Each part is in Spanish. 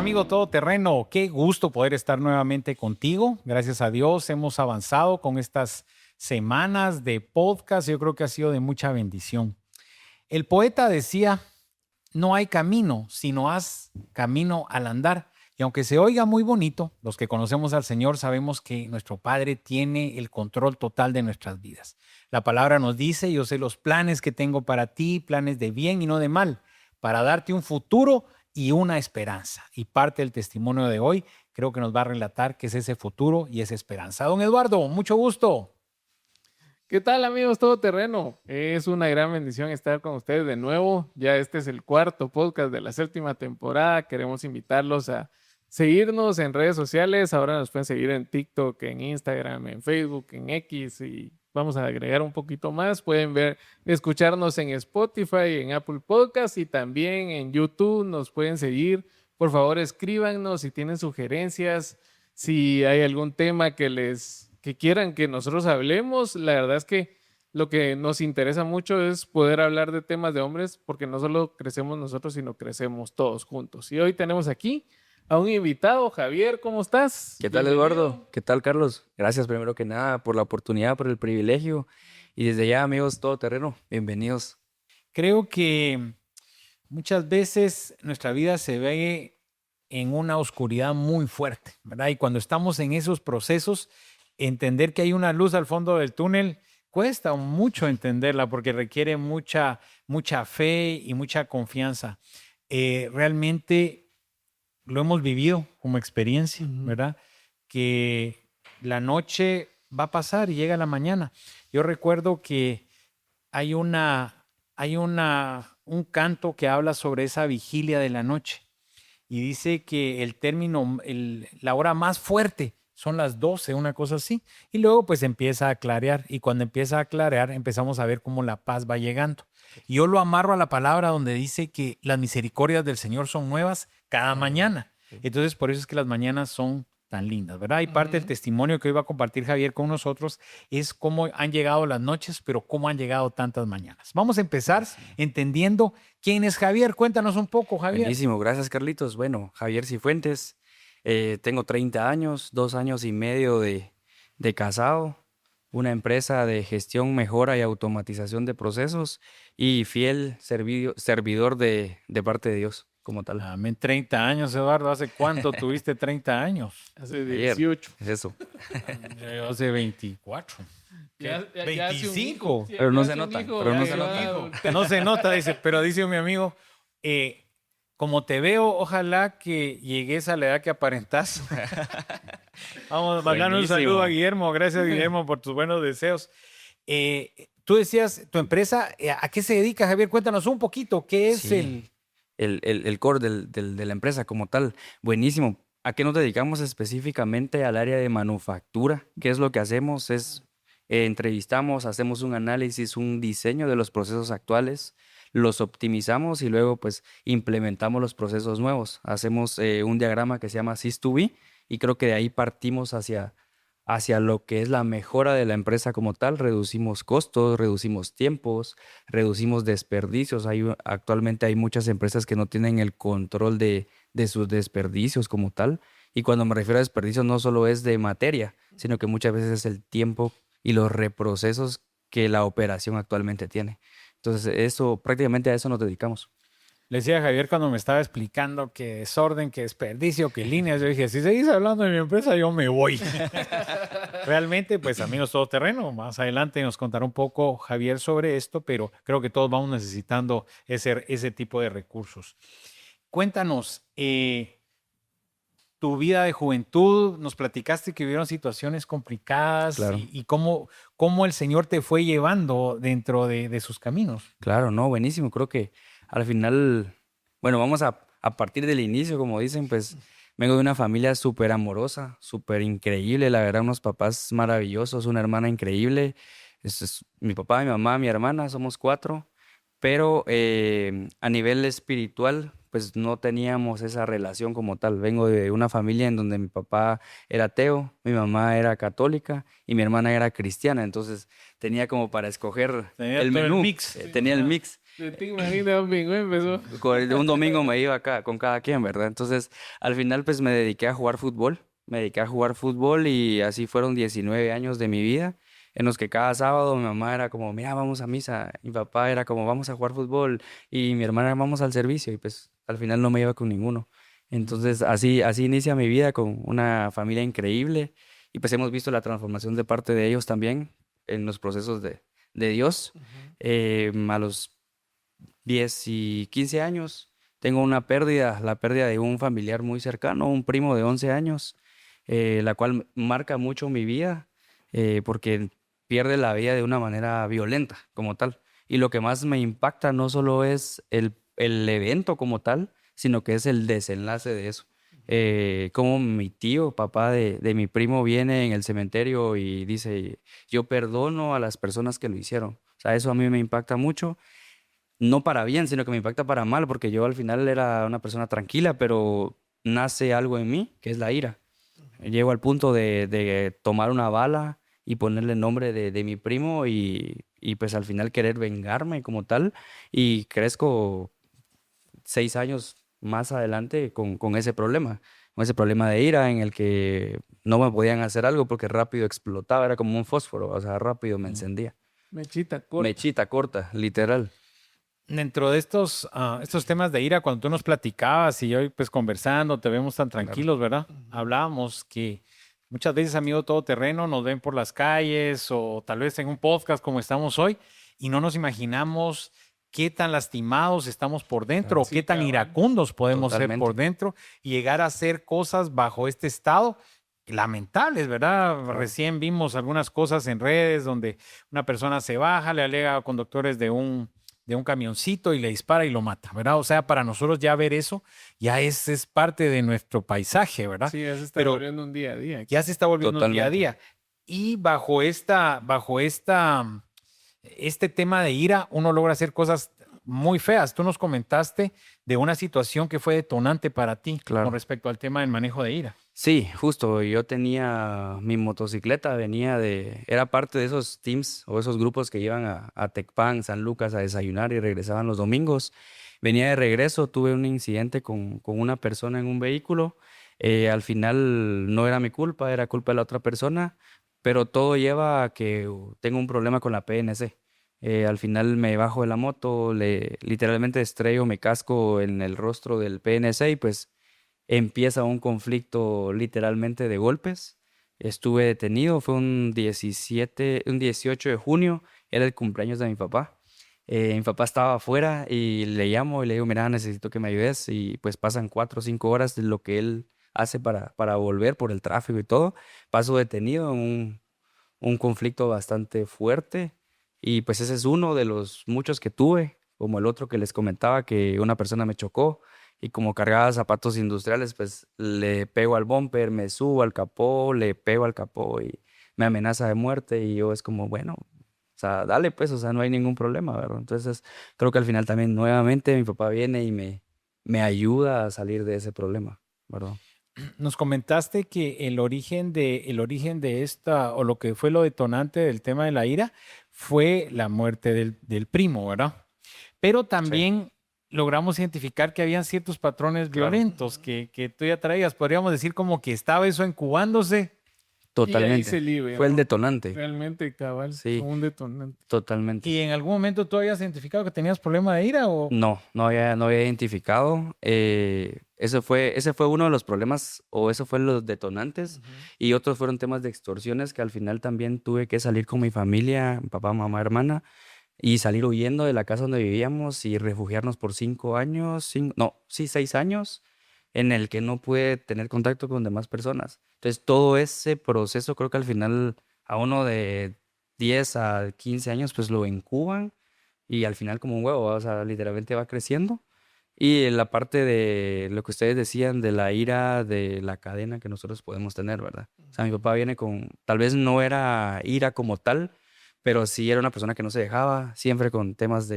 amigo todoterreno, qué gusto poder estar nuevamente contigo. Gracias a Dios hemos avanzado con estas semanas de podcast. Yo creo que ha sido de mucha bendición. El poeta decía, no hay camino, sino haz camino al andar. Y aunque se oiga muy bonito, los que conocemos al Señor sabemos que nuestro Padre tiene el control total de nuestras vidas. La palabra nos dice, yo sé los planes que tengo para ti, planes de bien y no de mal, para darte un futuro y una esperanza. Y parte del testimonio de hoy creo que nos va a relatar qué es ese futuro y esa esperanza. Don Eduardo, mucho gusto. ¿Qué tal, amigos todoterreno? Es una gran bendición estar con ustedes de nuevo. Ya este es el cuarto podcast de la 7ª temporada. Queremos invitarlos a seguirnos en redes sociales. Ahora nos pueden seguir en TikTok, en Instagram, en Facebook, en X y vamos a agregar un poquito más. Pueden escucharnos en Spotify, en Apple Podcasts y también en YouTube. Nos pueden seguir. Por favor, escríbanos si tienen sugerencias, si hay algún tema que quieran que nosotros hablemos. La verdad es que lo que nos interesa mucho es poder hablar de temas de hombres, porque no solo crecemos nosotros, sino crecemos todos juntos. Y hoy tenemos aquí a un invitado. Javier, ¿cómo estás? ¿Qué tal, Eduardo? ¿Qué tal, Carlos? Gracias primero que nada por la oportunidad, por el privilegio. Y desde ya, amigos todoterreno, bienvenidos. Creo que muchas veces nuestra vida se ve en una oscuridad muy fuerte, ¿verdad? Y cuando estamos en esos procesos, entender que hay una luz al fondo del túnel cuesta mucho entenderla porque requiere mucha fe y mucha confianza. Realmente lo hemos vivido como experiencia, ¿verdad? Que la noche va a pasar y llega la mañana. Yo recuerdo que hay un canto que habla sobre esa vigilia de la noche y dice que el término, la hora más fuerte son las 12, una cosa así. Y luego pues empieza a clarear y cuando empieza a clarear empezamos a ver cómo la paz va llegando. Y yo lo amarro a la palabra donde dice que las misericordias del Señor son nuevas cada mañana. Entonces por eso es que las mañanas son tan lindas, ¿verdad? Y parte del testimonio que hoy va a compartir Javier con nosotros es cómo han llegado las noches, pero cómo han llegado tantas mañanas. Vamos a empezar entendiendo quién es Javier. Cuéntanos un poco, Javier. Buenísimo, gracias, Carlitos. Bueno, Javier Cifuentes, tengo 30 años, 2 años y medio de casado, una empresa de gestión, mejora y automatización de procesos y fiel servidor de parte de Dios como tal. Amén. 30 años, Eduardo. ¿Hace cuánto tuviste 30 años? Hace Ayer. 18. Es eso. Yo hace 24. Ya 25. Pero no se nota, pero no se nota. No se nota, dice, pero dice mi amigo, como te veo, ojalá que llegues a la edad que aparentas. Vamos a mandarle un saludo a Guillermo. Gracias, Guillermo, por tus buenos deseos. Tú decías, tu empresa, ¿a qué se dedica, Javier? Cuéntanos un poquito, ¿qué es el core de la empresa como tal? Buenísimo. ¿A qué nos dedicamos específicamente? Al área de manufactura. ¿Qué es lo que hacemos? Entrevistamos, hacemos un análisis, un diseño de los procesos actuales, los optimizamos y luego pues implementamos los procesos nuevos. Hacemos un diagrama que se llama Sys2B y creo que de ahí partimos hacia lo que es la mejora de la empresa como tal. Reducimos costos, reducimos tiempos, reducimos desperdicios. Actualmente hay muchas empresas que no tienen el control de sus desperdicios como tal. Y cuando me refiero a desperdicios no solo es de materia, sino que muchas veces es el tiempo y los reprocesos que la operación actualmente tiene. Entonces, prácticamente a eso nos dedicamos. Le decía a Javier cuando me estaba explicando que desorden, que desperdicio, que líneas, yo dije, si seguís hablando de mi empresa, yo me voy. Realmente, pues amigos todoterreno, más adelante nos contará un poco Javier sobre esto, pero creo que todos vamos necesitando ese tipo de recursos. Cuéntanos, tu vida de juventud, nos platicaste que vivieron situaciones complicadas. Claro. y cómo el Señor te fue llevando dentro de sus caminos. Claro, no, buenísimo. Creo que al final, bueno, vamos a partir del inicio, como dicen, pues vengo de una familia súper amorosa, súper increíble, la verdad, unos papás maravillosos, una hermana increíble. Es mi papá, mi mamá, mi hermana, somos 4, pero a nivel espiritual, pues no teníamos esa relación como tal. Vengo de una familia en donde mi papá era ateo, mi mamá era católica y mi hermana era cristiana. Entonces tenía como para escoger Tenía el todo el menú, mix. tenía el mix. De ti, imagina, un pingüino empezó. Un domingo me iba acá con cada quien, ¿verdad? Entonces, al final, pues me dediqué a jugar fútbol. Me dediqué a jugar fútbol y así fueron 19 años de mi vida, en los que cada sábado mi mamá era como, mira, vamos a misa. Mi papá era como, vamos a jugar fútbol. Y mi hermana, vamos al servicio. Y pues al final no me iba con ninguno. Entonces, así inicia mi vida con una familia increíble. Y pues hemos visto la transformación de parte de ellos también en los procesos de Dios. A los 10 y 15 años, tengo una pérdida, la pérdida de un familiar muy cercano, un primo de 11 años, la cual marca mucho mi vida, porque pierde la vida de una manera violenta como tal. Y lo que más me impacta no solo es el evento como tal, sino que es el desenlace de eso. Como mi tío, papá de mi primo, viene en el cementerio y dice, yo perdono a las personas que lo hicieron. O sea, eso a mí me impacta mucho, no para bien, sino que me impacta para mal, porque yo al final era una persona tranquila, pero nace algo en mí, que es la ira. Llego al punto de tomar una bala y ponerle el nombre de mi primo y pues al final querer vengarme como tal, y crezco 6 años más adelante con ese problema de ira en el que no me podían hacer algo porque rápido explotaba, era como un fósforo, o sea, rápido me encendía. Mechita corta. Mechita corta, literal. Dentro de estos temas de ira, cuando tú nos platicabas y hoy pues conversando, te vemos tan tranquilos, ¿verdad? Hablábamos que muchas veces, amigo todoterreno, nos ven por las calles o tal vez en un podcast como estamos hoy y no nos imaginamos qué tan lastimados estamos por dentro o Sí, qué tan cabal. iracundos podemos ser Totalmente. por dentro y llegar a hacer cosas bajo este estado lamentables, ¿verdad? Recién vimos algunas cosas en redes donde una persona se baja, le alega a conductores de un camioncito y le dispara y lo mata, ¿verdad? O sea, para nosotros ya ver eso ya es parte de nuestro paisaje, ¿verdad? Sí, ya se está Pero volviendo un día a día. ya se está volviendo un día a Totalmente. día. Y este tema de ira, uno logra hacer cosas muy feas. Tú nos comentaste de una situación que fue detonante para ti Claro. con respecto al tema del manejo de ira. Sí, justo, yo tenía mi motocicleta, era parte de esos teams o esos grupos que iban a Tecpan, San Lucas a desayunar y regresaban los domingos. Venía de regreso, tuve un incidente con una persona en un vehículo. Al final no era mi culpa, era culpa de la otra persona, pero todo lleva a que tengo un problema con la PNC. Al final me bajo de la moto, literalmente estrello mi casco en el rostro del PNC y pues empieza un conflicto literalmente de golpes. Estuve detenido, fue un 18 de junio, era el cumpleaños de mi papá. Mi papá estaba afuera y le llamo y le digo, mira, necesito que me ayudes. Y pues pasan 4 o 5 horas de lo que él hace para volver por el tráfico y todo. Paso detenido en un conflicto bastante fuerte. Y pues ese es uno de los muchos que tuve, como el otro que les comentaba, que una persona me chocó y como cargaba zapatos industriales, pues le pego al bumper, me subo al capó, le pego al capó y me amenaza de muerte y yo es como, bueno, o sea, dale pues, o sea, no hay ningún problema, ¿verdad? Entonces creo que al final también nuevamente mi papá viene y me ayuda a salir de ese problema, ¿verdad? Nos comentaste que el origen de esta, o lo que fue lo detonante del tema de la ira, fue la muerte del primo, ¿verdad? Pero también logramos identificar que habían ciertos patrones Claro. violentos que tú ya traías. Podríamos decir como que estaba eso incubándose. Y ahí Totalmente. se libre, Fue el ¿no? detonante, Realmente, cabal, Sí. como un detonante. totalmente. ¿Y en algún momento tú habías identificado que tenías problema de ira o...? No había identificado. Ese fue uno de los problemas, o eso fue los detonantes. Y otros fueron temas de extorsiones que al final también tuve que salir con mi familia, papá, mamá, hermana, y salir huyendo de la casa donde vivíamos y refugiarnos por 5 años, 6 años, en el que no pude tener contacto con demás personas. Entonces, todo ese proceso creo que al final a uno de 10 a 15 años, pues lo incuban y al final como un huevo, o sea, literalmente va creciendo. Y en la parte de lo que ustedes decían de la ira, de la cadena que nosotros podemos tener, ¿verdad? O sea, mi papá viene tal vez no era ira como tal, pero sí era una persona que no se dejaba, siempre con temas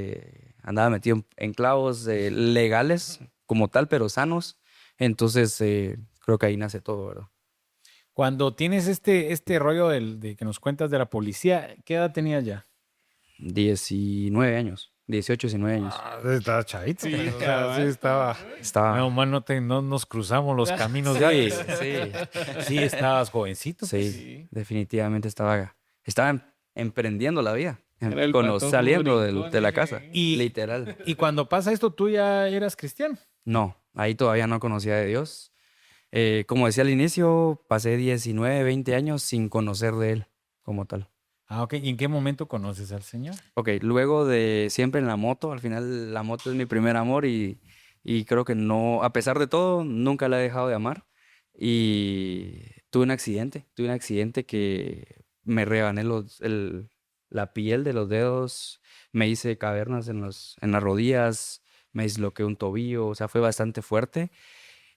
andaba metido en clavos legales, como tal, pero sanos. Entonces, creo que ahí nace todo, ¿verdad? Cuando tienes este rollo de que nos cuentas de la policía, ¿qué edad tenías ya? 19 años, 18, 19 años. Estaba chavito. Sí, Pues, o sea, cabal. sí estaba. Estaba... No, man, no nos cruzamos los caminos. Sí, de sí, Sí, estabas jovencito. sí, Sí. definitivamente estaba emprendiendo la vida, Era el patojo saliendo brincón de la ese casa, ahí. Y, literal. y cuando pasa esto, ¿tú ya eras cristiano? No, ahí todavía no conocía de Dios. Como decía al inicio, pasé 19, 20 años sin conocer de Él como tal. Ah, ok. ¿Y en qué momento conoces al Señor? Ok, luego de siempre en la moto, al final la moto es mi primer amor y creo que no, a pesar de todo, nunca la he dejado de amar. Y tuve un accidente que me rebané la piel de los dedos, me hice cavernas en las rodillas, me disloqué un tobillo, o sea, fue bastante fuerte.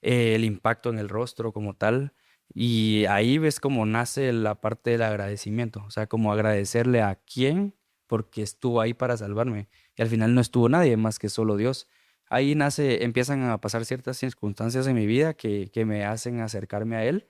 El impacto en el rostro como tal. Y ahí ves cómo nace la parte del agradecimiento, o sea, como agradecerle a quién porque estuvo ahí para salvarme. Y al final no estuvo nadie más que solo Dios. Ahí nace, empiezan a pasar ciertas circunstancias en mi vida que me hacen acercarme a Él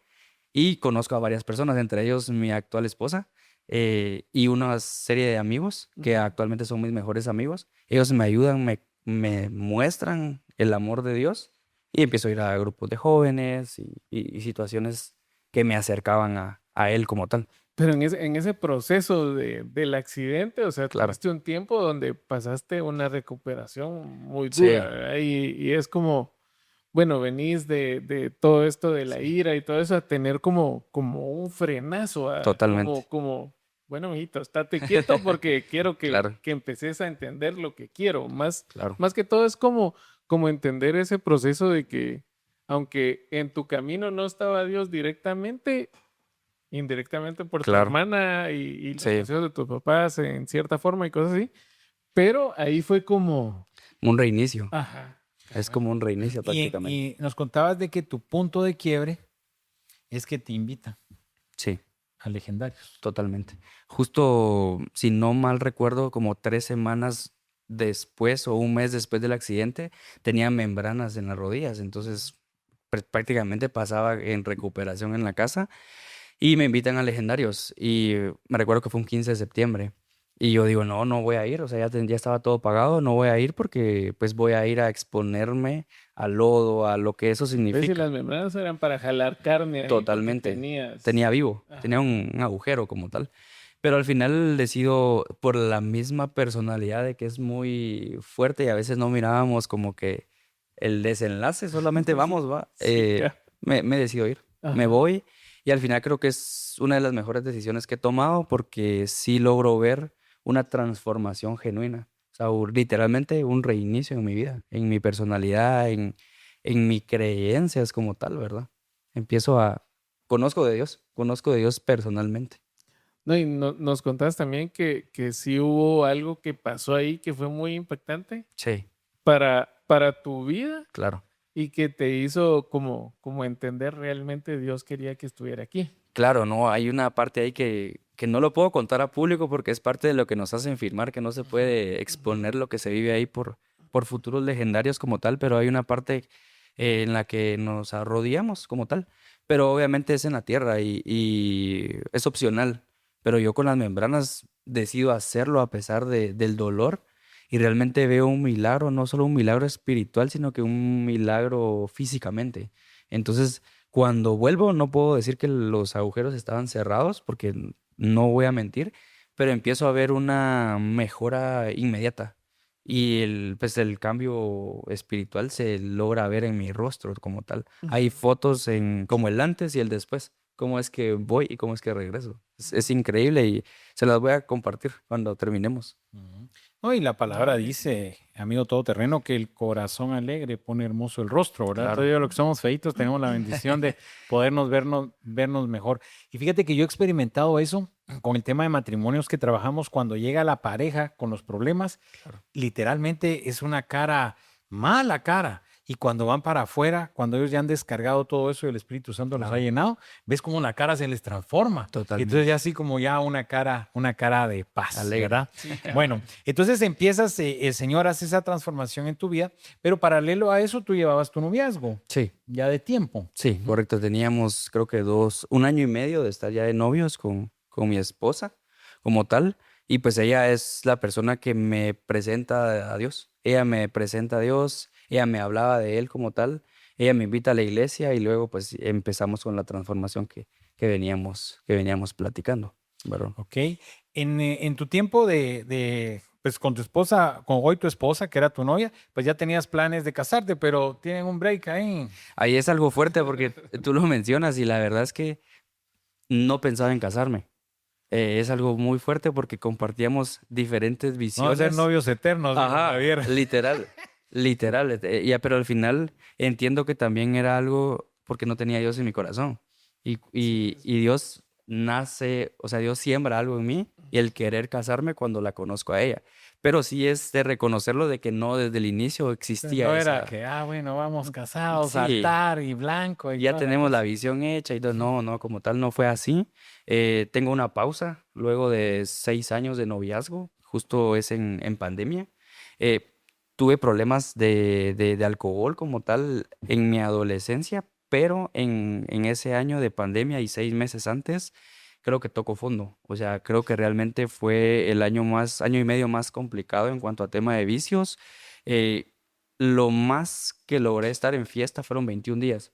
y conozco a varias personas, entre ellos mi actual esposa y una serie de amigos que Ujú. actualmente son mis mejores amigos. Ellos me ayudan, me muestran el amor de Dios y empiezo a ir a grupos de jóvenes y situaciones que me acercaban a Él como tal. Pero en ese proceso del accidente, o sea, Claro. tuviste un tiempo donde pasaste una recuperación muy Sí, dura, ¿verdad? Y es como, bueno, venís de todo esto de la sí, ira y todo eso a tener como un frenazo, totalmente. bueno, mijito, estate quieto porque quiero Claro, que empeces a entender lo que quiero. claro. Más que todo es como entender ese proceso de que, aunque en tu camino no estaba Dios directamente, indirectamente por tu Claro, hermana y los sí. consejos de tus papás en cierta forma y cosas así, pero ahí fue como, Un reinicio. ajá, Es cabal. como un reinicio Y, prácticamente. y nos contabas de que tu punto de quiebre es que te invitan Sí, a Legendarios. totalmente. Justo, si no mal recuerdo, como 3 semanas después o un mes después del accidente, tenía membranas en las rodillas. Entonces, prácticamente pasaba en recuperación en la casa y me invitan a Legendarios. Y me recuerdo que fue un 15 de septiembre. Y yo digo, no, no voy a ir. O sea, ya estaba todo pagado. No voy a ir porque pues voy a ir a exponerme al lodo, a lo que eso ¿Ves? Si significa. las membranas eran para jalar carne ahí porque Totalmente. tenías, Tenía vivo, tenía ajá, un agujero como tal. Pero al final decido, por la misma personalidad de que es muy fuerte y a veces no mirábamos como que el desenlace, solamente vamos, va, sí, me decido ir. Me ajá. voy y al final creo que es una de las mejores decisiones que he tomado porque sí logro ver una transformación genuina. O sea, literalmente un reinicio en mi vida, en mi personalidad, en mis creencias como tal, ¿verdad? Empiezo a... conozco de Dios personalmente. No, y nos contabas también que sí hubo algo que pasó ahí que fue muy impactante Sí, para tu vida claro. y que te hizo como entender realmente Dios quería que estuviera aquí. Claro, no, hay una parte ahí que no lo puedo contar a público porque es parte de lo que nos hacen firmar, que no se puede exponer lo que se vive ahí por futuros legendarios como tal, pero hay una parte en la que nos arrodillamos como tal, pero obviamente es en la tierra y es opcional, pero yo con las membranas decido hacerlo a pesar del dolor y realmente veo un milagro, no solo un milagro espiritual, sino que un milagro físicamente. Entonces, cuando vuelvo, no puedo decir que los agujeros estaban cerrados, porque no voy a mentir, pero empiezo a ver una mejora inmediata. Y pues el cambio espiritual se logra ver en mi rostro como tal. Hay fotos como el antes y el después, cómo es que voy y cómo es que regreso. Es increíble y se las voy a compartir cuando terminemos. Ujú. No, y la palabra Vale. dice, amigo todoterreno, que el corazón alegre pone hermoso el rostro, ¿verdad? Claro. Todavía los que somos feitos tenemos la bendición de podernos vernos mejor. Y fíjate que yo he experimentado eso con el tema de matrimonios que trabajamos cuando llega la pareja con los problemas, Claro. literalmente es una cara, mala cara. y cuando van para afuera, cuando ellos ya han descargado todo eso y el Espíritu Santo los ha llenado, ves como la cara se les transforma. Totalmente. Entonces ya así como ya una cara de paz, Alegre. ¿verdad? Bueno, entonces empiezas, el Señor hace esa transformación en tu vida, pero paralelo a eso tú llevabas tu noviazgo, Sí, ya de tiempo. sí, correcto. Teníamos creo que 1 año y medio de estar ya de novios con mi esposa como tal. Y pues ella es la persona que me presenta a Dios. Ella me presenta a Dios, ella me hablaba de Él como tal, ella me invita a la iglesia y luego pues empezamos con la transformación que veníamos platicando, ¿verdad? Ok. En tu tiempo pues con tu esposa, con hoy tu esposa, que era tu novia, pues ya tenías planes de casarte, pero tienen un break ahí. Ahí es algo fuerte porque tú lo mencionas y la verdad es que no pensaba en casarme. Es algo muy fuerte porque compartíamos diferentes No a ser visiones. novios eternos, dijo Ajá, Javier. literal, literal. Ya, pero al final entiendo que también era algo porque no tenía Dios en mi corazón. Y Dios nace, o sea, Dios siembra algo en mí y el querer casarme cuando la conozco a ella. Pero sí es de reconocerlo de que no desde el inicio existía No era esa. que, bueno, vamos casados, Sí, altar y blanco y ya toda la tenemos la cosa. visión hecha y todo. No, no, como tal no fue así. Tengo una pausa luego de 6 años de noviazgo, justo es en pandemia. Eh, Tuve problemas de alcohol como tal en mi adolescencia, pero en ese año de pandemia y 6 meses antes, creo que tocó fondo. O sea, creo que realmente fue el año y medio más complicado en cuanto a tema de vicios. Eh, lo más que logré estar en fiesta fueron 21 días.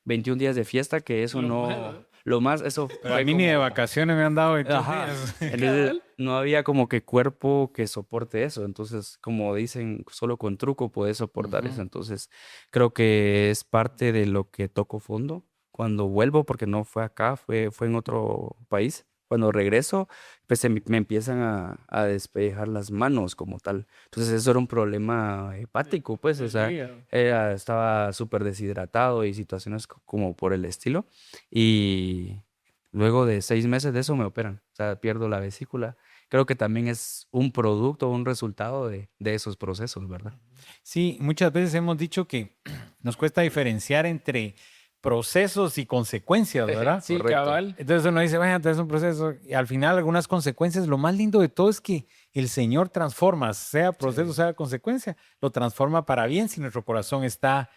21 días de fiesta, que eso Lo no, malo. lo más, eso Pero a fue mí ni de como, vacaciones me han dado 21 ajá, días. entonces no había como que cuerpo que soporte eso, entonces como dicen, solo con truco puedes soportar eso, Ujú. entonces creo que es parte de lo que toco fondo cuando vuelvo, porque no fue acá, fue en otro país. Cuando regreso, pues me empiezan a despejar las manos como tal. Entonces eso era un problema hepático, pues, o sea, El hígado. estaba súper deshidratado y situaciones como por el estilo. Y luego de 6 meses de eso me operan, o sea, pierdo la vesícula. Creo que también es un producto, un resultado de esos procesos, ¿verdad? Sí, muchas veces hemos dicho que nos cuesta diferenciar entre procesos y consecuencias, ¿verdad? Sí, Correcto. cabal. Entonces uno dice, bueno, entonces es un proceso y al final algunas consecuencias, lo más lindo de todo es que el Señor transforma, sea proceso, Sí. sea consecuencia, lo transforma para bien si nuestro corazón está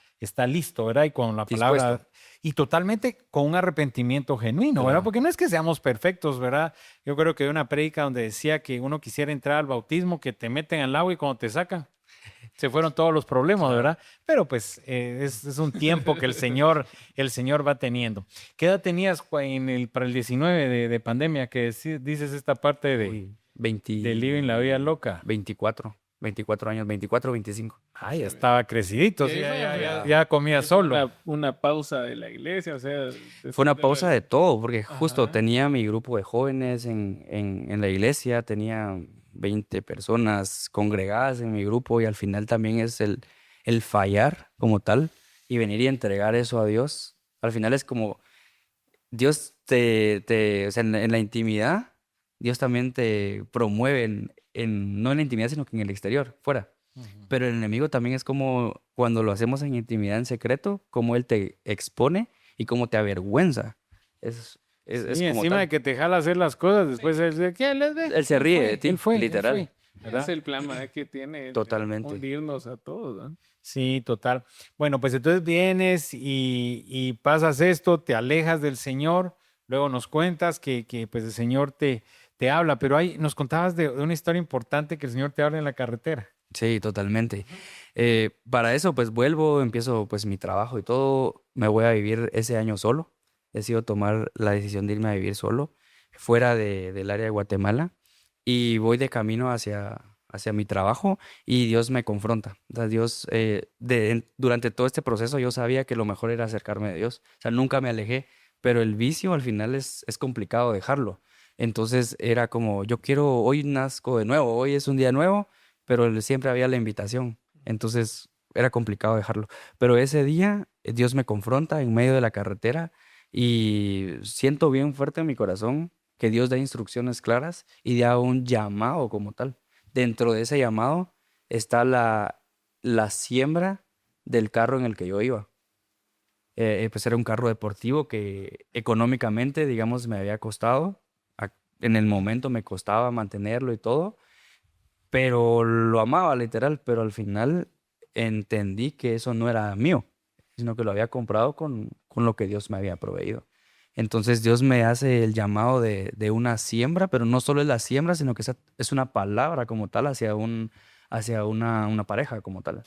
listo, ¿verdad? Y con la Dispuesto. palabra, y totalmente con un arrepentimiento genuino, ¿verdad? Claro. Porque no es que seamos perfectos, ¿verdad? Yo creo que hay una prédica donde decía que uno quisiera entrar al bautismo, que te meten al agua y cuando te sacan, se fueron todos los problemas, Claro. ¿verdad? Pero pues es un tiempo que el Señor va teniendo. ¿Qué edad tenías para el 19 de pandemia que dices esta parte Uy, de Living la Vida Loca? 24 años, 24, 25. Ay, ya estaba crecidito, Y sí, ahí ya comía fue solo. una pausa de la iglesia, o sea, Fue una después de pausa de todo, porque justo Ajá. tenía mi grupo de jóvenes en la iglesia, tenía 20 personas congregadas en mi grupo y al final también es el fallar como tal y venir y entregar eso a Dios. Al final es como Dios o sea, en la intimidad, Dios también te promueve no en la intimidad, sino que en el exterior, fuera. Ujú. Pero el enemigo también es como cuando lo hacemos en intimidad, en secreto, cómo él te expone y cómo te avergüenza. Es Sí, como encima de tal. que te jala hacer las cosas, después él dice, ¿qué les ve? Él se ríe de Él ti, fue, él fue, literal. ¿verdad? Es el plan que tiene de Totalmente. unirnos a todos, ¿no? Sí, total. Bueno, pues entonces vienes y pasas esto, te alejas del Señor, luego nos cuentas que pues el Señor te habla, pero ahí nos contabas de una historia importante que el Señor te habla en la carretera. Sí, totalmente. Para eso, pues vuelvo, empiezo pues mi trabajo y todo. Me voy a vivir ese año solo. Decido tomar la decisión de irme a vivir solo, fuera del área de Guatemala. Y voy de camino hacia mi trabajo y Dios me confronta. O sea, Dios, durante todo este proceso yo sabía que lo mejor era acercarme a Dios. O sea, nunca me alejé, pero el vicio al final es complicado dejarlo. Entonces era como, yo quiero, hoy nazco de nuevo, hoy es un día nuevo, pero siempre había la invitación. Entonces era complicado dejarlo. Pero ese día Dios me confronta en medio de la carretera y siento bien fuerte en mi corazón que Dios da instrucciones claras y da un llamado como tal. Dentro de ese llamado está la siembra del carro en el que yo iba. Pues era un carro deportivo que económicamente, digamos, me había costado. En el momento me costaba mantenerlo y todo, pero lo amaba literal, pero al final entendí que eso no era mío, sino que lo había comprado con lo que Dios me había proveído. Entonces Dios me hace el llamado de una siembra, pero no solo es la siembra, sino que es una palabra como tal hacia una pareja como tal,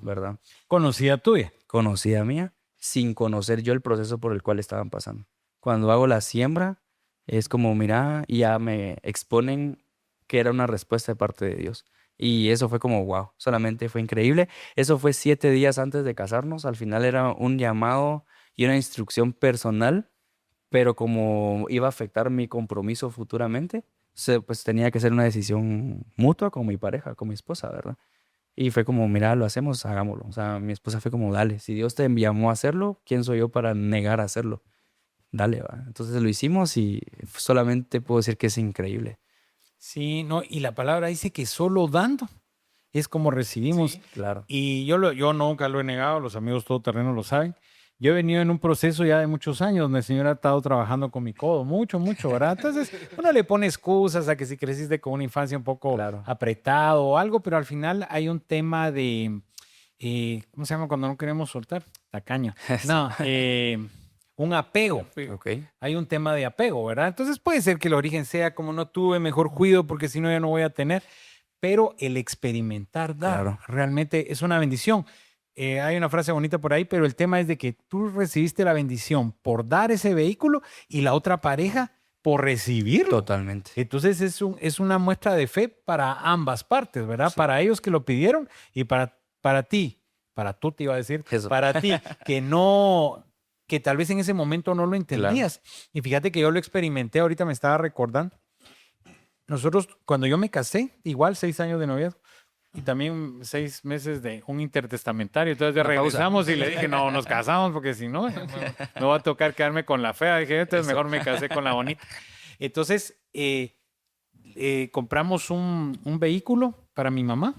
¿verdad? Conocida tuya. Conocida mía, sin conocer yo el proceso por el cual estaban pasando. Cuando hago la siembra, es como, mira, y ya me exponen que era una respuesta de parte de Dios. Y eso fue como, wow, solamente fue increíble. Eso fue 7 días antes de casarnos. Al final era un llamado y una instrucción personal, pero como iba a afectar mi compromiso futuramente, pues tenía que ser una decisión mutua con mi pareja, con mi esposa, ¿verdad? Y fue como, mira, lo hacemos, hagámoslo. O sea, mi esposa fue como, dale, si Dios te llamó a hacerlo, ¿quién soy yo para negar a hacerlo? Dale, va. Entonces lo hicimos y solamente puedo decir que es increíble. Sí, no, y la palabra dice que solo dando es como recibimos. Sí. Claro. Y yo nunca lo he negado, los amigos todoterrenos lo saben. Yo he venido en un proceso ya de muchos años donde el Señor ha estado trabajando con mi codo, mucho, mucho, ¿verdad? Entonces, uno le pone excusas a que si creciste con una infancia un poco Claro. apretado o algo, pero al final hay un tema de, ¿cómo se llama cuando no queremos soltar? Tacaño. No, un apego. Ok. Hay un tema de apego, ¿verdad? Entonces puede ser que el origen sea como no tuve, mejor cuido porque si no ya no voy a tener, pero el experimentar dar Claro. realmente es una bendición. Hay una frase bonita por ahí, pero el tema es de que tú recibiste la bendición por dar ese vehículo y la otra pareja por recibirlo. Totalmente. Entonces es una muestra de fe para ambas partes, ¿verdad? Sí. Para ellos que lo pidieron y para ti, para tú te iba a decir, Eso. para ti que no, que tal vez en ese momento no lo entendías. Y fíjate que yo lo experimenté, ahorita me estaba recordando. Nosotros, cuando yo me casé, igual 6 años de noviazgo, y también 6 meses de un intertestamentario. Entonces ya Una pausa. regresamos y le dije, no, nos casamos porque si no, me va a tocar quedarme con la fea. Dije, entonces mejor me casé con la bonita. Entonces compramos un vehículo para mi mamá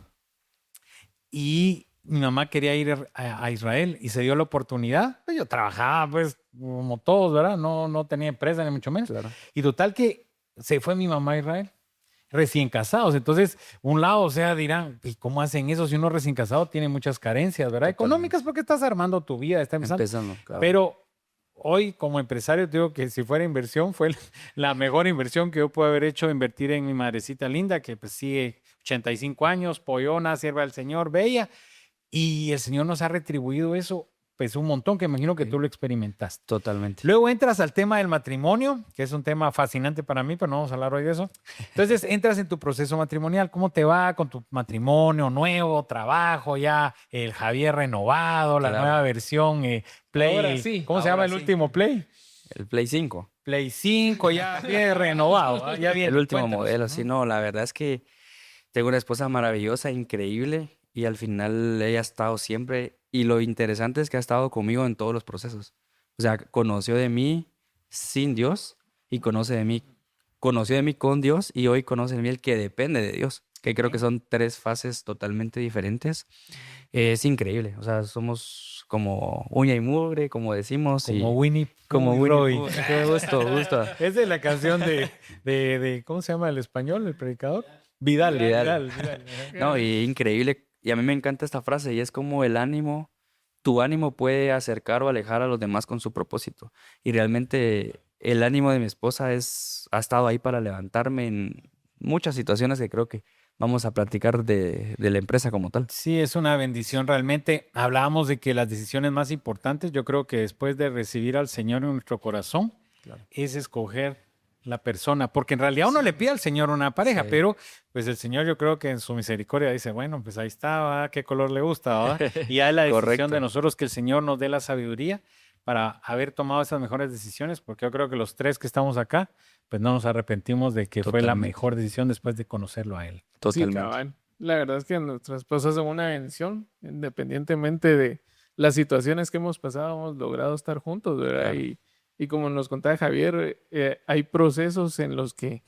y mi mamá quería ir a Israel y se dio la oportunidad. Pues yo trabajaba pues como todos, ¿verdad? No tenía empresa ni mucho menos. Claro. Y total que se fue mi mamá a Israel. Recién casados. Entonces, un lado, o sea, dirán, ¿y cómo hacen eso si uno recién casado tiene muchas carencias, ¿verdad? Totalmente. Económicas porque estás armando tu vida, está empezando. Claro. Pero hoy, como empresario, te digo que si fuera inversión, fue la mejor inversión que yo puedo haber hecho, invertir en mi madrecita linda, que pues sigue 85 años, pollona, sierva del Señor, bella. Y el Señor nos ha retribuido eso, pues un montón, que imagino que Sí. tú lo experimentaste. Totalmente. Luego entras al tema del matrimonio, que es un tema fascinante para mí, pero no vamos a hablar hoy de eso. Entonces entras en tu proceso matrimonial. ¿Cómo te va con tu matrimonio nuevo, trabajo ya, el Javier renovado, la Claro. nueva versión Play? Ahora sí, ¿Cómo se llama ahora el sí. último Play? El Play 5. Play 5, ya viene renovado. ¿Ah? Ya viene. El último Cuéntanos. modelo. Sí, no, la verdad es que tengo una esposa maravillosa, increíble, y al final ella ha estado siempre, y lo interesante es que ha estado conmigo en todos los procesos. O sea, conoció de mí sin Dios y conoció de mí con Dios y hoy conoce de mí el que depende de Dios, que creo que son 3 fases totalmente diferentes. Es increíble, o sea, somos como uña y mugre, como decimos, y Como Winnie como Pooh y Winnie Roy. Pooh. Qué gusto. Es de la canción de ¿cómo se llama el español, el predicador? Vidal. Vidal. Vidal. No, y increíble. Y a mí me encanta esta frase y es como el ánimo, tu ánimo puede acercar o alejar a los demás con su propósito. Y realmente el ánimo de mi esposa ha estado ahí para levantarme en muchas situaciones que creo que vamos a platicar de la empresa como tal. Sí, es una bendición realmente. Hablábamos de que las decisiones más importantes, yo creo que después de recibir al Señor en nuestro corazón, Claro. es escoger la persona, porque en realidad uno le pide al Señor una pareja, Sí. pero pues el Señor yo creo que en su misericordia dice, bueno, pues ahí está, ¿va? ¿Qué color le gusta? ¿va? Y ya es la decisión Correcto. de nosotros que el Señor nos dé la sabiduría para haber tomado esas mejores decisiones, porque yo creo que los 3 que estamos acá, pues no nos arrepentimos de que fue la Totalmente. mejor decisión después de conocerlo a Él. Sí, Totalmente. cabal. La verdad es que nuestras esposas son una bendición, independientemente de las situaciones que hemos pasado, hemos logrado estar juntos, ¿verdad? Claro. Y como nos contaba Javier, hay procesos en los que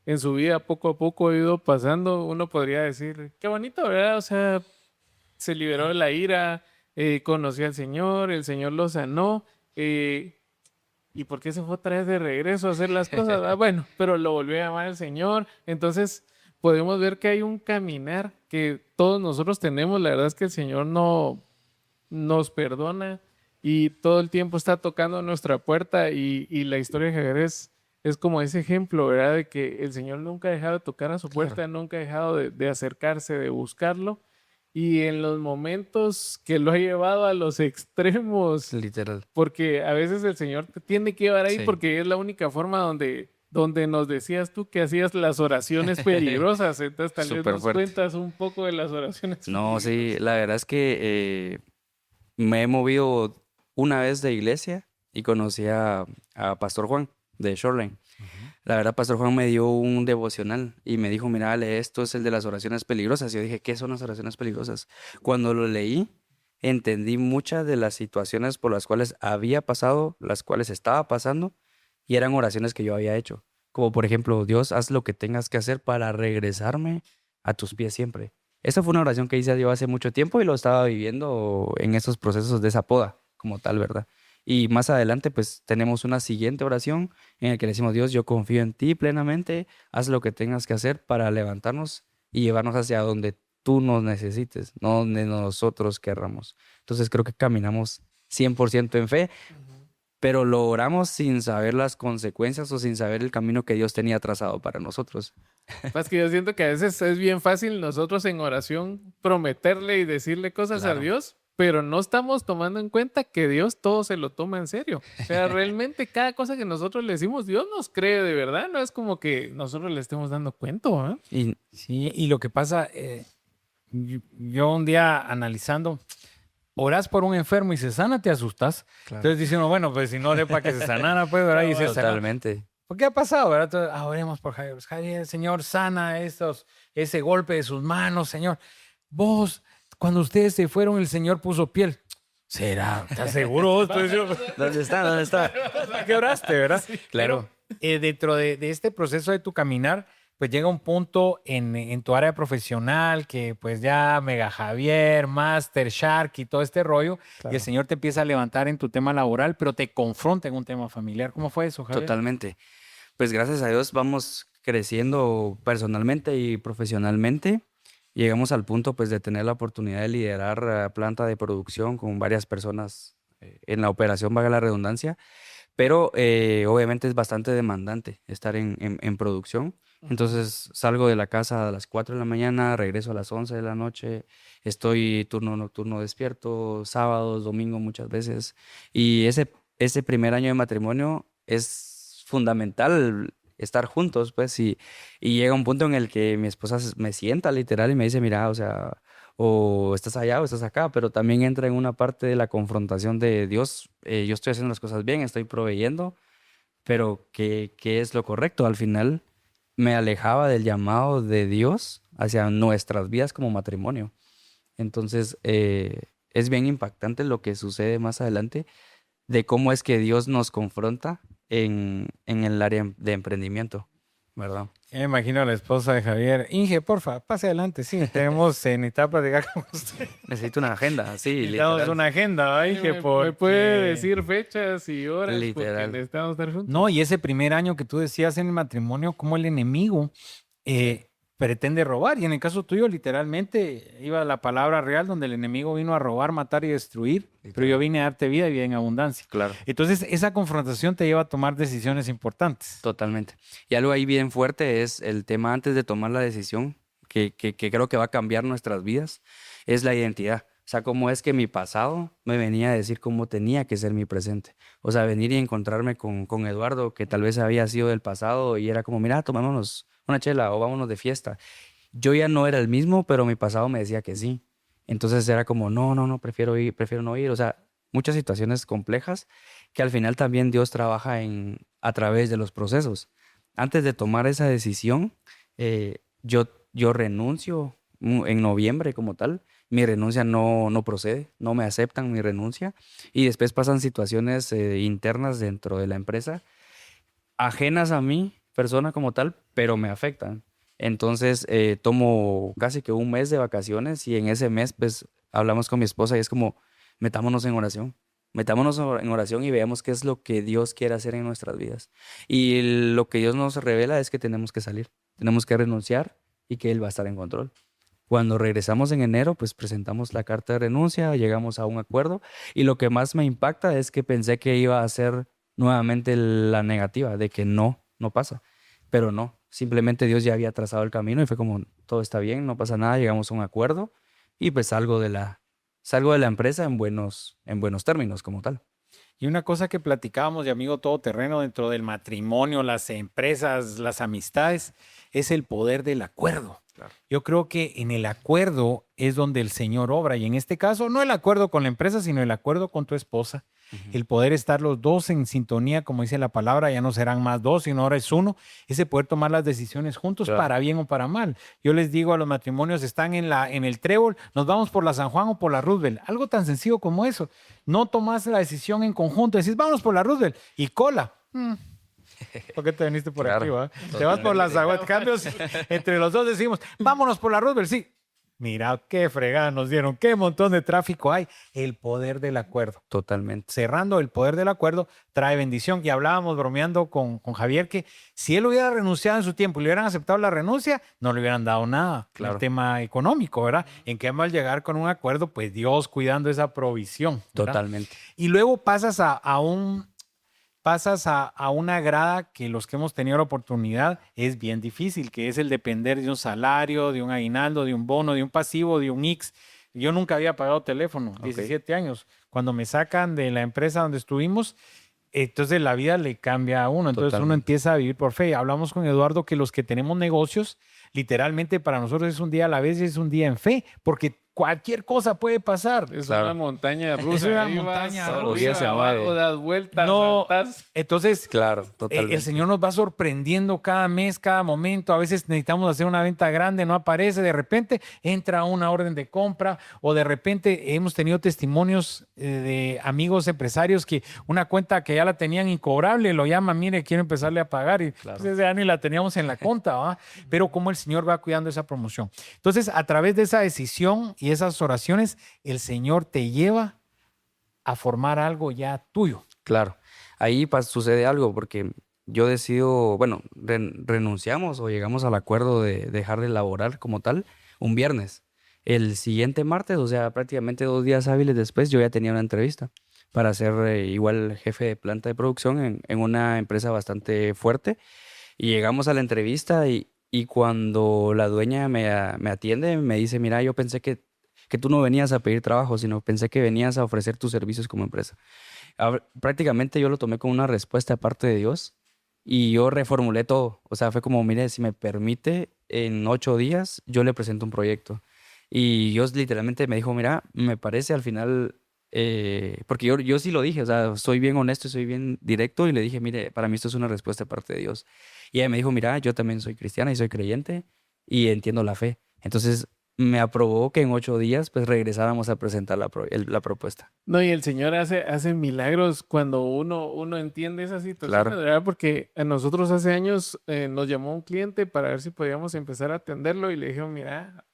en su vida poco a poco ha ido pasando. Uno podría decir, qué bonito, ¿verdad? O sea, se liberó de la ira, conoció al Señor, el Señor lo sanó. ¿Y por qué se fue otra vez de regreso a hacer las cosas? Bueno, pero lo volvió a llamar el Señor. Entonces podemos ver que hay un caminar que todos nosotros tenemos. La verdad es que el Señor no nos perdona y todo el tiempo está tocando nuestra puerta y la historia de Javier es como ese ejemplo, ¿verdad? De que el Señor nunca ha dejado de tocar a su puerta, Claro. nunca ha dejado de acercarse, de buscarlo. Y en los momentos que lo ha llevado a los extremos, Literal. porque a veces el Señor te tiene que llevar ahí Sí. porque es la única forma donde nos decías tú que hacías las oraciones peligrosas. Entonces tal vez Súper nos fuerte. cuentas un poco de las oraciones No, sí, peligrosas. la verdad es que me he movido una vez de iglesia y conocí a Pastor Juan de Shoreline. La verdad, Pastor Juan me dio un devocional y me dijo, mira, lee esto, es el de las oraciones peligrosas. Yo dije, ¿qué son las oraciones peligrosas? Cuando lo leí, entendí muchas de las situaciones por las cuales había pasado, las cuales estaba pasando, y eran oraciones que yo había hecho. Como por ejemplo, Dios, haz lo que tengas que hacer para regresarme a tus pies siempre. Esa fue una oración que hice yo hace mucho tiempo y lo estaba viviendo en esos procesos de esa poda, como tal, ¿verdad? Y más adelante, pues tenemos una siguiente oración en la que le decimos, Dios, yo confío en ti plenamente, haz lo que tengas que hacer para levantarnos y llevarnos hacia donde tú nos necesites, no donde nosotros querramos. Entonces creo que caminamos 100% en fe, pero lo oramos sin saber las consecuencias o sin saber el camino que Dios tenía trazado para nosotros. Más que yo siento que a veces es bien fácil nosotros en oración prometerle y decirle cosas a Claro. Dios, pero no estamos tomando en cuenta que Dios todo se lo toma en serio. O sea, realmente cada cosa que nosotros le decimos, Dios nos cree de verdad, no es como que nosotros le estemos dando cuento, ¿eh? Y Sí, y lo que pasa, yo un día analizando, orás por un enfermo y se sana, te asustas. claro, Entonces diciendo, bueno, pues si no oré para que se sanara, pues, ¿verdad? Y se sanó. totalmente. ¿Por qué ha pasado, verdad? Entonces, oremos por Javier. Pues, Javier, Señor, sana ese golpe de sus manos, Señor. Vos, cuando ustedes se fueron, el Señor puso piel. ¿Será? ¿Estás seguro? Entonces yo, ¿Dónde está? ¿Dónde está? ¿para qué oraste, verdad? Claro. Pero, dentro de este proceso de tu caminar, pues llega un punto en tu área profesional que pues ya Mega Javier, Master Shark y todo este rollo, y el Señor te empieza a levantar en tu tema laboral, pero te confronta en un tema familiar. ¿Cómo fue eso, Javier? Totalmente. Pues gracias a Dios vamos creciendo personalmente y profesionalmente. Llegamos al punto pues de tener la oportunidad de liderar planta de producción con varias personas en la operación, valga la redundancia, pero obviamente es bastante demandante estar en producción. Entonces salgo de la casa a las 4 de la mañana, regreso a las 11 de la noche, estoy turno nocturno despierto, sábados, domingo muchas veces. Y ese primer año de matrimonio es fundamental estar juntos, pues, y llega un punto en el que mi esposa me sienta literal y me dice, mira, o sea, o estás allá o estás acá, pero también entra en una parte de la confrontación de Dios, yo estoy haciendo las cosas bien, estoy proveyendo, pero ¿qué es lo correcto? Al final me alejaba del llamado de Dios hacia nuestras vidas como matrimonio. Entonces, es bien impactante lo que sucede más adelante de cómo es que Dios nos confronta en el área de emprendimiento, ¿verdad? Me imagino a la esposa de Javier. Inge, porfa, pase adelante. Sí, tenemos necesitamos platicar con usted. Necesito una agenda, sí, Necesitamos literal. una agenda, ¿va, Inge? Me puede Porque- decir fechas y horas porque Literal. necesitamos estar juntos. No, y ese primer año que tú decías en el matrimonio, como el enemigo pretende robar. Y en el caso tuyo, literalmente, iba la palabra real donde el enemigo vino a robar, matar y destruir. Pero yo vine a darte vida y vida en abundancia. Claro, Entonces, esa confrontación te lleva a tomar decisiones importantes. totalmente. Y algo ahí bien fuerte es el tema antes de tomar la decisión, que creo que va a cambiar nuestras vidas, es la identidad. O sea, cómo es que mi pasado me venía a decir cómo tenía que ser mi presente. O sea, venir y encontrarme con Eduardo, que tal vez había sido del pasado y era como, mira, tomémonos una chela o vámonos de fiesta. Yo ya no era el mismo, pero mi pasado me decía que sí. Entonces era como, no, prefiero ir, prefiero no ir. O sea, muchas situaciones complejas que al final también Dios trabaja a través de los procesos. Antes de tomar esa decisión, yo renuncio en noviembre como tal. Mi renuncia no procede, no me aceptan mi renuncia. Y después pasan situaciones internas dentro de la empresa, ajenas a mí, persona como tal, pero me afectan. Entonces tomo casi que un mes de vacaciones y en ese mes pues hablamos con mi esposa y es como, metámonos en oración. Metámonos en oración y veamos qué es lo que Dios quiere hacer en nuestras vidas. Y lo que Dios nos revela es que tenemos que salir, tenemos que renunciar y que Él va a estar en control. Cuando regresamos en enero, pues presentamos la carta de renuncia, llegamos a un acuerdo y lo que más me impacta es que pensé que iba a ser nuevamente la negativa, de que no pasa, pero no, simplemente Dios ya había trazado el camino y fue como, todo está bien, no pasa nada, llegamos a un acuerdo y pues salgo de la empresa en buenos términos como tal. Y una cosa que platicábamos de amigo todoterreno dentro del matrimonio, las empresas, las amistades, es el poder del acuerdo. Claro. Yo creo que en el acuerdo es donde el Señor obra. Y en este caso, no el acuerdo con la empresa, sino el acuerdo con tu esposa. El poder estar los dos en sintonía, como dice la palabra, ya no serán más dos, sino ahora es uno. Ese poder tomar las decisiones juntos, claro, para bien o para mal. Yo les digo a los matrimonios, están en el trébol, nos vamos por la San Juan o por la Roosevelt. Algo tan sencillo como eso. No tomas la decisión en conjunto, decís, vamos por la Roosevelt y cola. ¿Por qué te viniste por claro, aquí? ¿Va? Te vas por las aguas. Cambios entre los dos decimos, vámonos por la Roosevelt, sí. Mira qué fregada nos dieron, qué montón de tráfico hay. El poder del acuerdo. totalmente. Cerrando, el poder del acuerdo trae bendición. Y hablábamos bromeando con Javier que si él hubiera renunciado en su tiempo y le hubieran aceptado la renuncia, no le hubieran dado nada. Claro. El tema económico, ¿verdad? En que al llegar con un acuerdo, pues Dios cuidando esa provisión, ¿verdad? Totalmente. Y luego pasas a una grada que los que hemos tenido la oportunidad es bien difícil, que es el depender de un salario, de un aguinaldo, de un bono, de un pasivo, de un X. Yo nunca había pagado teléfono, 17 años. Cuando me sacan de la empresa donde estuvimos, entonces la vida le cambia a uno. Entonces uno empieza a vivir por fe. Hablamos con Eduardo que los que tenemos negocios, literalmente para nosotros es un día a la vez y es un día en fe, porque cualquier cosa puede pasar. Es claro, una montaña rusa. Es una ahí montaña vas, rusa. arriba, Se va abajo, das vueltas, No, saltas. entonces claro, totalmente. el Señor nos va sorprendiendo cada mes, cada momento. A veces necesitamos hacer una venta grande, no aparece, de repente entra una orden de compra o de repente hemos tenido testimonios de amigos empresarios que una cuenta que ya la tenían incobrable lo llaman, mire, quiero empezarle a pagar y Claro. pues, ya ni la teníamos en la cuenta, ¿va? Pero como el Señor va cuidando esa promoción. Entonces, a través de esa decisión y esas oraciones, el Señor te lleva a formar algo ya tuyo. Claro, ahí sucede algo porque yo decido, bueno, renunciamos o llegamos al acuerdo de dejar de laborar como tal un viernes. El siguiente martes, o sea, prácticamente 2 días hábiles después, yo ya tenía una entrevista para ser igual jefe de planta de producción en una empresa bastante fuerte. Y llegamos a la entrevista y cuando la dueña me atiende, me dice, mira, yo pensé que tú no venías a pedir trabajo, sino pensé que venías a ofrecer tus servicios como empresa. Prácticamente yo lo tomé como una respuesta de parte de Dios y yo reformulé todo. O sea, fue como, mire, si me permite, en 8 días yo le presento un proyecto. Y Dios literalmente me dijo, mira, me parece al final, porque yo sí lo dije, o sea, soy bien honesto, soy bien directo y le dije, mire, para mí esto es una respuesta de parte de Dios. Y ella me dijo, mira, yo también soy cristiana y soy creyente y entiendo la fe. Entonces me aprobó que en 8 días pues regresáramos a presentar la propuesta. No, y el Señor hace milagros cuando uno entiende esa situación, Claro. ¿verdad? Porque a nosotros hace años nos llamó un cliente para ver si podíamos empezar a atenderlo y le dije, mira,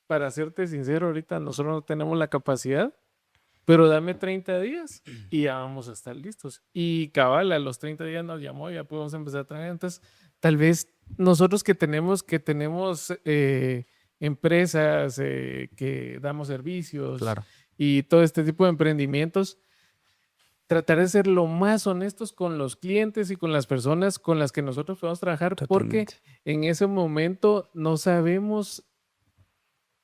para serte sincero, ahorita nosotros no tenemos la capacidad, pero dame 30 días y ya vamos a estar listos. Y cabal, a los 30 días nos llamó y ya podemos empezar a trabajar. Entonces, tal vez nosotros que tenemos empresas que damos servicios Claro. y todo este tipo de emprendimientos, tratar de ser lo más honestos con los clientes y con las personas con las que nosotros podemos trabajar, porque Totalmente. en ese momento no sabemos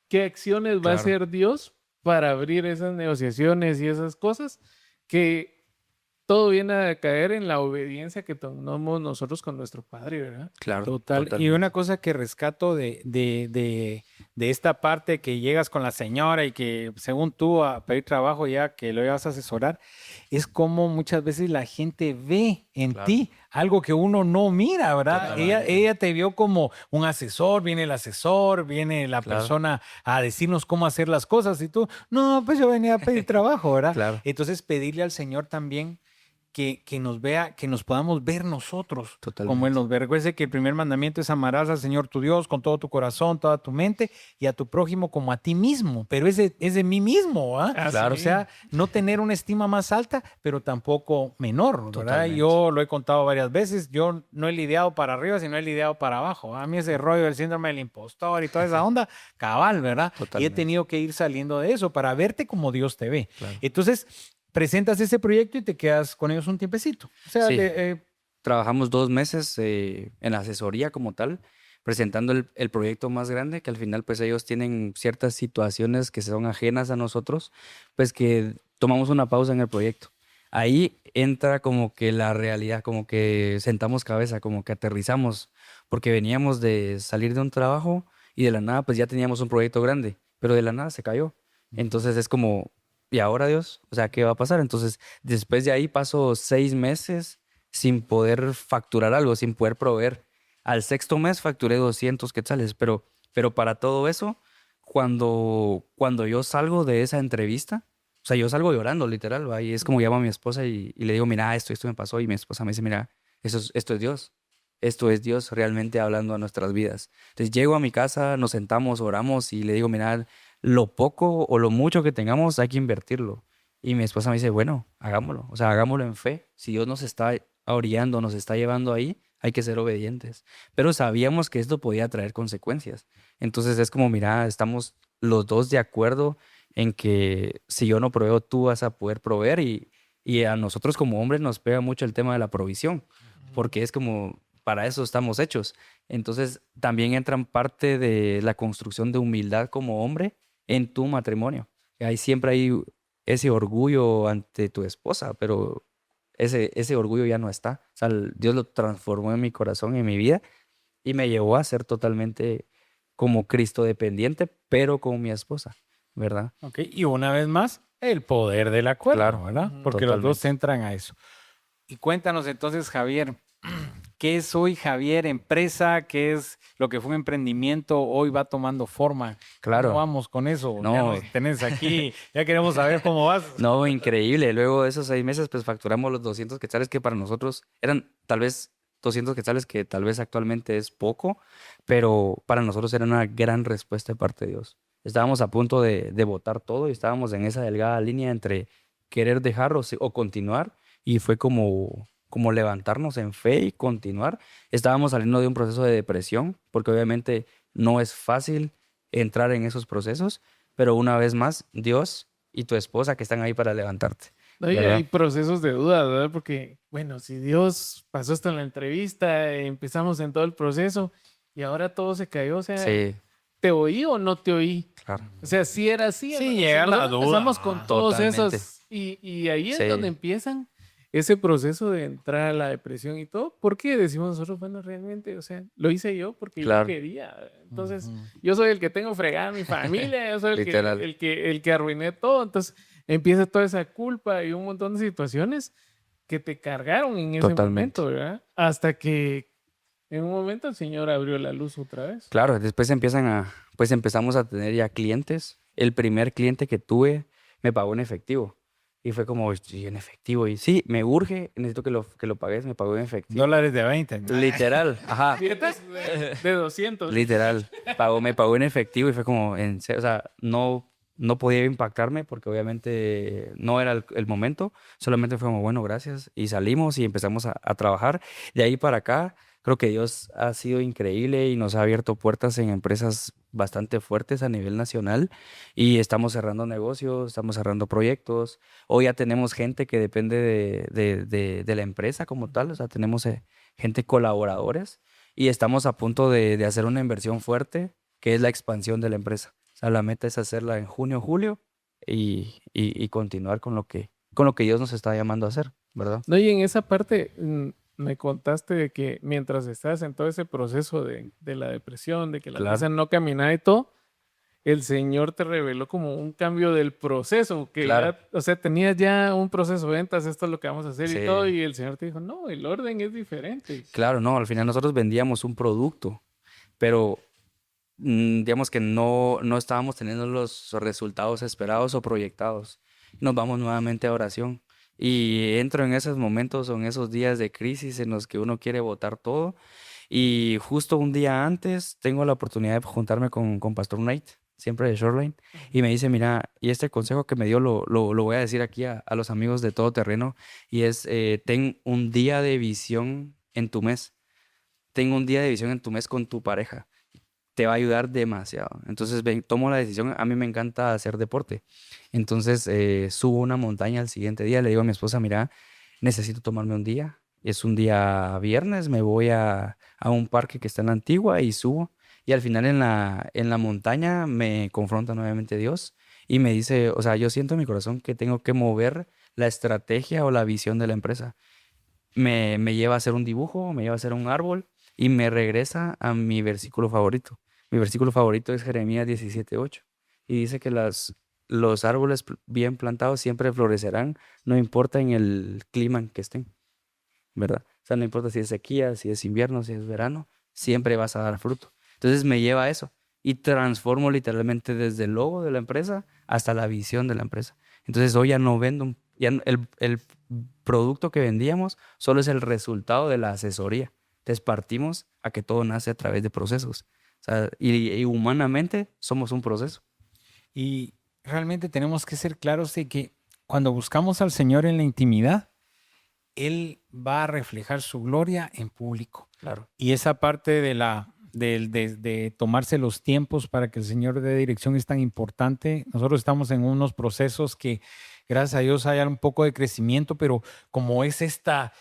qué acciones va a Claro. hacer Dios para abrir esas negociaciones y esas cosas, que todo viene a caer en la obediencia que tomamos nosotros con nuestro Padre, ¿verdad? Claro. Total. Y totalmente. una cosa que rescato de esta parte que llegas con la señora y que según tú a pedir trabajo ya que lo ibas a asesorar, es como muchas veces la gente ve en Claro. ti algo que uno no mira, ¿verdad? Totalmente. Ella te vio como un asesor, viene el asesor, viene la Claro. persona a decirnos cómo hacer las cosas y tú, no, pues yo venía a pedir trabajo, ¿verdad? Claro. Entonces pedirle al Señor también que nos vea, que nos podamos ver nosotros como Él Totalmente. nos ve. Recuerde que el primer mandamiento es amarás al Señor tu Dios con todo tu corazón, toda tu mente y a tu prójimo como a ti mismo, pero es de mí mismo, ¿ah? Ah, Claro. O sea, no tener una estima más alta, pero tampoco menor, ¿verdad? Totalmente. Yo lo he contado varias veces, yo no he lidiado para arriba, sino he lidiado para abajo. A mí ese rollo del síndrome del impostor y toda esa onda, cabal, ¿verdad? Y he Totalmente. tenido que ir saliendo de eso para verte como Dios te ve. Claro. Entonces, presentas ese proyecto y te quedas con ellos un tiempecito. O sea, Sí. Trabajamos 2 meses en la asesoría como tal, presentando el proyecto más grande, que al final pues ellos tienen ciertas situaciones que son ajenas a nosotros, pues que tomamos una pausa en el proyecto. Ahí entra como que la realidad, como que sentamos cabeza, como que aterrizamos, porque veníamos de salir de un trabajo y de la nada pues ya teníamos un proyecto grande, pero de la nada se cayó. Entonces es como, ¿y ahora Dios? O sea, ¿qué va a pasar? Entonces después de ahí paso 6 meses sin poder facturar algo, sin poder proveer. Al 6.º mes facturé 200 quetzales, pero para todo eso, cuando yo salgo de esa entrevista, o sea, yo salgo llorando, literal, ¿va? Y es como llamo a mi esposa y le digo, mira, esto me pasó, y mi esposa me dice, mira, esto es Dios. Esto es Dios realmente hablando a nuestras vidas. Entonces llego a mi casa, nos sentamos, oramos y le digo, mira, lo poco o lo mucho que tengamos hay que invertirlo. Y mi esposa me dice, bueno, hagámoslo. O sea, hagámoslo en fe. Si Dios nos está orillando, nos está llevando ahí, hay que ser obedientes. Pero sabíamos que esto podía traer consecuencias. Entonces es como, mira, estamos los dos de acuerdo en que si yo no proveo, tú vas a poder proveer. Y a nosotros como hombres nos pega mucho el tema de la provisión, porque es como, para eso estamos hechos. Entonces también entran parte de la construcción de humildad como hombre en tu matrimonio. Ahí siempre hay ese orgullo ante tu esposa, pero ese orgullo ya no está. O sea, Dios lo transformó en mi corazón, en mi vida, y me llevó a ser totalmente como Cristo dependiente, pero con mi esposa, ¿verdad? Ok, y una vez más, el poder del acuerdo, Claro, ¿verdad? Ujú. Porque los dos totalmente. entran a eso. Y cuéntanos entonces, Javier, ¿qué es hoy Javier Empresa? ¿Qué es lo que fue un emprendimiento? Hoy va tomando forma. ¿Cómo Claro. vamos con eso? Ya No, nos tenés aquí, ya queremos saber cómo vas. no, increíble. Luego de esos 6 meses, pues facturamos los 200 quetzales que para nosotros eran tal vez 200 quetzales que tal vez actualmente es poco, pero para nosotros era una gran respuesta de parte de Dios. Estábamos a punto de botar todo y estábamos en esa delgada línea entre querer dejar o continuar, y fue como levantarnos en fe y continuar. Estábamos saliendo de un proceso de depresión, porque obviamente no es fácil entrar en esos procesos, pero una vez más, Dios y tu esposa que están ahí para levantarte, No, y ¿verdad? hay procesos de duda, ¿verdad? Porque, bueno, si Dios pasó esto en la entrevista, empezamos en todo el proceso y ahora todo se cayó, o sea, Sí, ¿te oí o no te oí? claro. O sea, si era así. Sí, O sea, llega la nosotros duda. empezamos con todos Totalmente. esos y ahí es Sí. donde empiezan ese proceso de entrar a la depresión y todo. ¿Por qué decimos nosotros, bueno, realmente, o sea, lo hice yo porque yo Claro. quería? Entonces, Ujú. yo soy el que tengo fregada a mi familia, yo soy el que, Literal. el que arruiné todo. Entonces, empieza toda esa culpa y un montón de situaciones que te cargaron en ese Totalmente. momento, ¿verdad? Hasta que en un momento el Señor abrió la luz otra vez. Claro, después pues empezamos a tener ya clientes. El primer cliente que tuve me pagó en efectivo. Y fue como, "Sí, en efectivo". Y sí, me urge, necesito que lo pagues, me pagó en efectivo. Dólares de 20. Literal, ajá. Billetes de 200. Literal, me pagó en efectivo y fue como, en serio, o sea, no podía impactarme porque obviamente no era el momento, solamente fue como, bueno, gracias, y salimos y empezamos a trabajar. De ahí para acá, creo que Dios ha sido increíble y nos ha abierto puertas en empresas bastante fuertes a nivel nacional, y estamos cerrando negocios, estamos cerrando proyectos. Hoy ya tenemos gente que depende de la empresa como tal, o sea, tenemos gente colaboradores, y estamos a punto de hacer una inversión fuerte, que es la expansión de la empresa. O sea, la meta es hacerla en junio, julio, y continuar con lo que Dios nos está llamando a hacer, ¿verdad? No, y en esa parte me contaste de que mientras estabas en todo ese proceso de la depresión, de que la Claro. cosa no caminaba y todo, el Señor te reveló como un cambio del proceso, que Claro. ya, o sea, tenías ya un proceso de ventas, esto es lo que vamos a hacer Sí. y todo, y el Señor te dijo, no, el orden es diferente. Claro, no, al final nosotros vendíamos un producto, pero digamos que no estábamos teniendo los resultados esperados o proyectados. Nos vamos nuevamente a oración Y entro en esos momentos o en esos días de crisis en los que uno quiere botar todo. Y justo un día antes tengo la oportunidad de juntarme con Pastor Nate, siempre de Shoreline, y me dice, mira, y este consejo que me dio lo voy a decir aquí a los amigos de Todo Terreno, y es, ten un día de visión en tu mes. Ten un día de visión en tu mes con tu pareja. Te va a ayudar demasiado. Entonces tomo la decisión. A mí me encanta hacer deporte. Entonces subo una montaña al siguiente día. Le digo a mi esposa, mira, necesito tomarme un día. Es un día viernes, me voy a un parque que está en la Antigua y subo. Y al final en la montaña me confronta nuevamente Dios y me dice, o sea, yo siento en mi corazón que tengo que mover la estrategia o la visión de la empresa. Me lleva a hacer un dibujo, me lleva a hacer un árbol y me regresa a mi versículo favorito. Mi versículo favorito es Jeremías 17:8 y dice que los árboles bien plantados siempre florecerán, no importa en el clima en que estén, ¿verdad? O sea, no importa si es sequía, si es invierno, si es verano, siempre vas a dar fruto. Entonces me lleva a eso y transformo literalmente desde el logo de la empresa hasta la visión de la empresa. Entonces hoy ya no vendo, el producto que vendíamos solo es el resultado de la asesoría. Entonces partimos a que todo nace a través de procesos. O sea, y humanamente somos un proceso. Y realmente tenemos que ser claros de que cuando buscamos al Señor en la intimidad, Él va a reflejar su gloria en público. Claro. Y esa parte de tomarse los tiempos para que el Señor dé dirección es tan importante. Nosotros estamos en unos procesos que, gracias a Dios, hay un poco de crecimiento, pero como es esta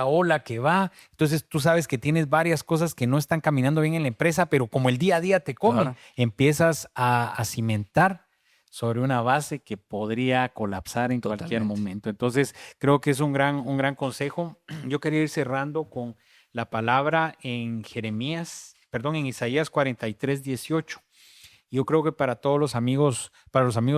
ola que va, entonces tú sabes que tienes varias cosas que no están caminando bien en la empresa, pero como el día a día te come, Claro. empiezas a cimentar sobre una base que podría colapsar en cualquier Totalmente. momento. Entonces, creo que es un gran consejo. Yo quería ir cerrando con la palabra en en Isaías 43:18. Yo creo que para todos los amigos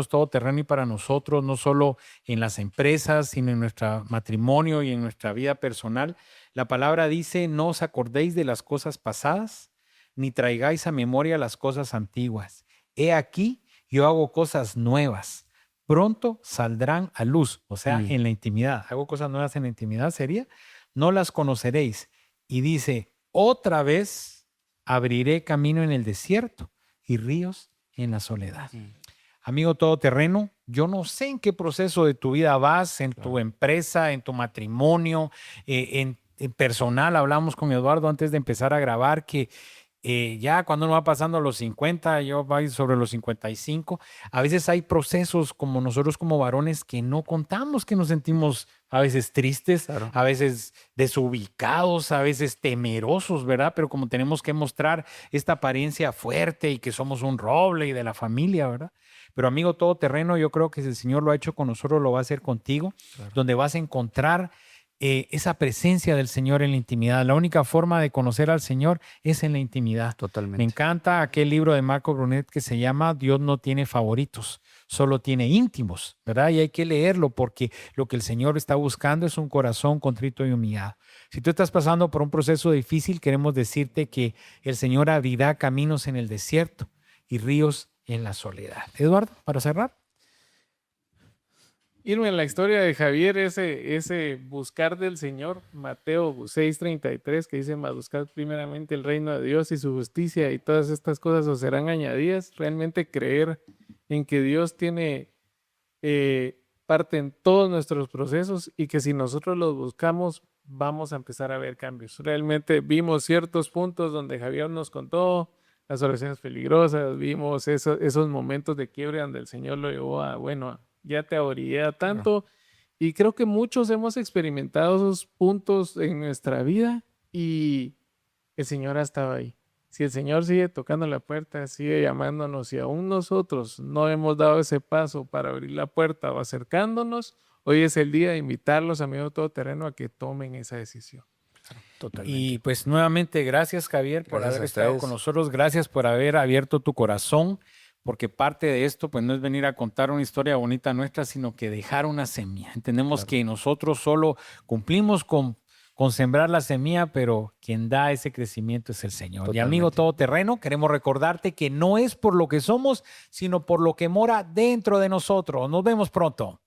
todoterreno y para nosotros, no solo en las empresas, sino en nuestro matrimonio y en nuestra vida personal, la palabra dice, no os acordéis de las cosas pasadas, ni traigáis a memoria las cosas antiguas. He aquí, yo hago cosas nuevas. Pronto saldrán a luz, o sea, en la intimidad. Hago cosas nuevas en la intimidad, sería, no las conoceréis. Y dice, otra vez abriré camino en el desierto y ríos en la soledad. Amigo todoterreno, yo no sé en qué proceso de tu vida vas, en tu empresa, en tu matrimonio, en personal. Hablamos con Eduardo antes de empezar a grabar que ya cuando uno va pasando a los 50, yo voy sobre los 55, a veces hay procesos como nosotros como varones que no contamos, que nos sentimos a veces tristes, Claro. a veces desubicados, a veces temerosos, ¿verdad? Pero como tenemos que mostrar esta apariencia fuerte y que somos un roble y de la familia, ¿verdad? Pero amigo todoterreno, yo creo que si el Señor lo ha hecho con nosotros, lo va a hacer contigo, Claro. donde vas a encontrar esa presencia del Señor en la intimidad. La única forma de conocer al Señor es en la intimidad. Totalmente. Me encanta aquel libro de Marco Brunet que se llama Dios no tiene favoritos, solo tiene íntimos, ¿verdad? Y hay que leerlo porque lo que el Señor está buscando es un corazón contrito y humillado. Si tú estás pasando por un proceso difícil, queremos decirte que el Señor abrirá caminos en el desierto y ríos en la soledad. Eduardo, para cerrar. Irme en la historia de Javier, ese buscar del Señor, Mateo 6:33, que dice, mas buscad primeramente el reino de Dios y su justicia y todas estas cosas os serán añadidas. Realmente creer en que Dios tiene parte en todos nuestros procesos y que si nosotros los buscamos, vamos a empezar a ver cambios. Realmente vimos ciertos puntos donde Javier nos contó las oraciones peligrosas, vimos esos momentos de quiebre donde el Señor lo llevó a, bueno, ya te orillé tanto. Y creo que muchos hemos experimentado esos puntos en nuestra vida y el Señor ha estado ahí. Si el Señor sigue tocando la puerta, sigue llamándonos y aún nosotros no hemos dado ese paso para abrir la puerta o acercándonos, hoy es el día de invitarlos, amigos todoterreno, a que tomen esa decisión. Totalmente. Y pues nuevamente, gracias Javier por Gracias haber a estado ustedes. con nosotros, gracias por haber abierto tu corazón, porque parte de esto pues no es venir a contar una historia bonita nuestra, sino que dejar una semilla. Entendemos Claro. que nosotros solo cumplimos con sembrar la semilla, pero quien da ese crecimiento es el Señor. Y amigo Totalmente. todoterreno, queremos recordarte que no es por lo que somos, sino por lo que mora dentro de nosotros. Nos vemos pronto.